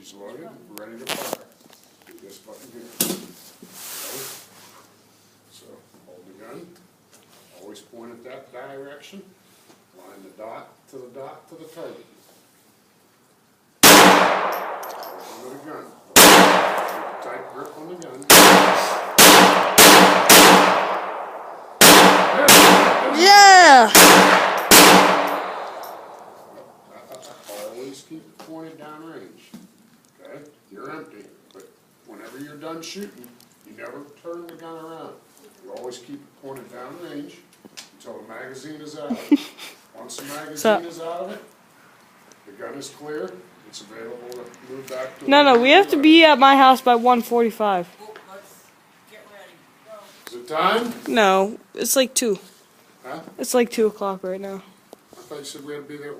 she's loaded, ready to fire. Do this button here. Okay. So, hold the gun, always point at that direction, line the dot to the target. Hold on to the gun. Keep a tight grip on the gun. Yeah! Always keep it pointed downrange. Okay? You're empty, but whenever you're done shooting, you never turn the gun around. You always keep it pointed downrange until the magazine is out of it. Once the magazine is out of it, the gun is clear. It's available to move back to. No, we have to be at my house by 1:45. Let's get ready. Go. Is it time? No, it's like 2. Huh? It's like 2 o'clock right now. I thought you said we had to be there at 1.